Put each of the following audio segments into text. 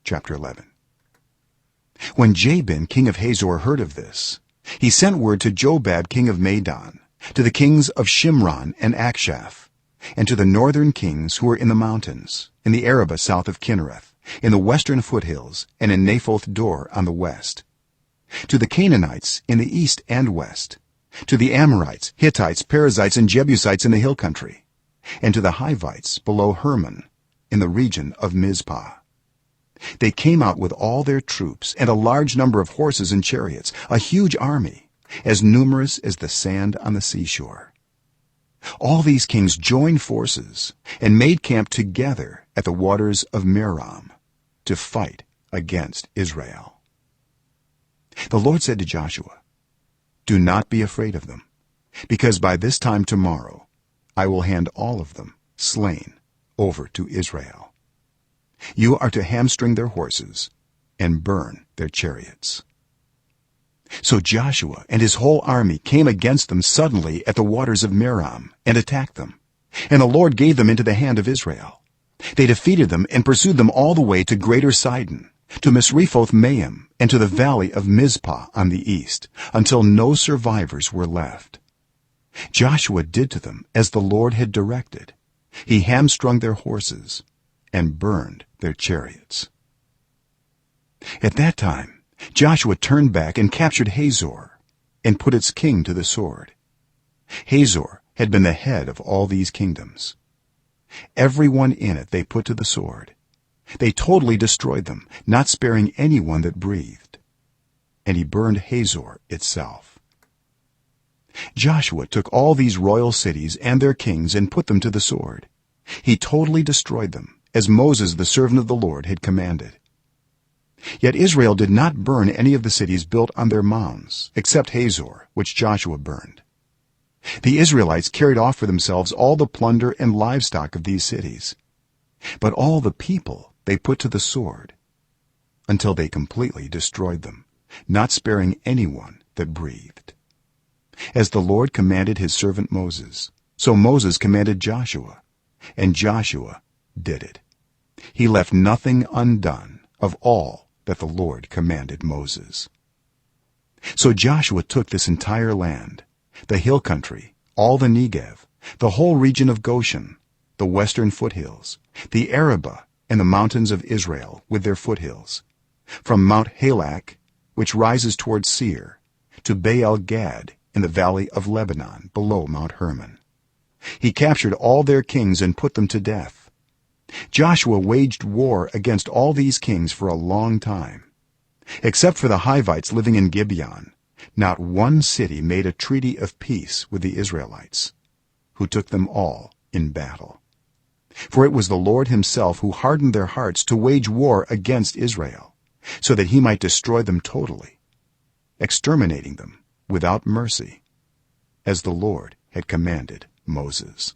chapter 11. When Jabin king of Hazor heard of this, he sent word to Jobab king of Madon, to the kings of Shimron and Akshaph, and to the northern kings who were in the mountains, in the Arabah south of Kinnereth, in the western foothills, and in Naphoth Dor on the west, to the Canaanites in the east and west, to the Amorites, Hittites, Perizzites, and Jebusites in the hill country, and to the Hivites below Hermon in the region of Mizpah. They came out with all their troops and a large number of horses and chariots, a huge army, as numerous as the sand on the seashore. All these kings joined forces and made camp together at the waters of Merom to fight against Israel. The Lord said to Joshua, "Do not be afraid of them, because by this time tomorrow I will hand all of them slain over to Israel. You are to hamstring their horses and burn their chariots." So Joshua and his whole army came against them suddenly at the waters of Merom and attacked them, and the Lord gave them into the hand of Israel. They defeated them and pursued them all the way to Greater Sidon, to Misrephoth-maim, and to the valley of Mizpah on the east, until no survivors were left. Joshua did to them as the Lord had directed. He hamstrung their horses and burned their chariots. At that time Joshua turned back and captured Hazor and put its king to the sword. Hazor had been the head of all these kingdoms. Everyone in it they put to the sword. They totally destroyed them, not sparing anyone that breathed. And he burned Hazor itself. Joshua took all these royal cities and their kings and put them to the sword. He totally destroyed them, as Moses the servant of the Lord had commanded. Yet Israel did not burn any of the cities built on their mounds, except Hazor, which Joshua burned. The Israelites carried off for themselves all the plunder and livestock of these cities, but all the people they put to the sword, until they completely destroyed them, not sparing anyone that breathed. As the Lord commanded his servant Moses, so Moses commanded Joshua, and Joshua did it. He left nothing undone of all that the Lord commanded Moses. So Joshua took this entire land, the hill country, all the Negev, the whole region of Goshen, the western foothills, the Arabah, and the mountains of Israel with their foothills, from Mount Halak, which rises towards Seir, to Baal-gad in the valley of Lebanon below Mount Hermon. He captured all their kings and put them to death. Joshua waged war against all these kings for a long time. Except for the Hivites living in Gibeon, not one city made a treaty of peace with the Israelites, who took them all in battle. For it was the Lord himself who hardened their hearts to wage war against Israel, so that he might destroy them totally, exterminating them without mercy, as the Lord had commanded Moses.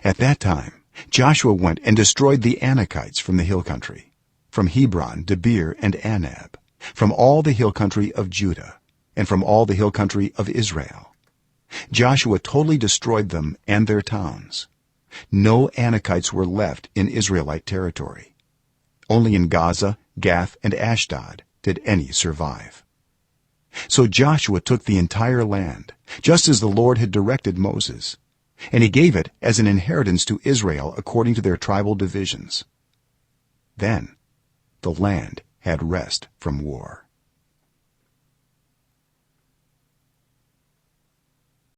At that time Joshua went and destroyed the Anakites from the hill country, from Hebron, Debir, and Anab, from all the hill country of Judah, and from all the hill country of Israel. Joshua totally destroyed them and their towns. No Anakites were left in Israelite territory. Only in Gaza, Gath, and Ashdod did any survive. So Joshua took the entire land, just as the Lord had directed Moses, and he gave it as an inheritance to Israel according to their tribal divisions. Then the land had rest from war.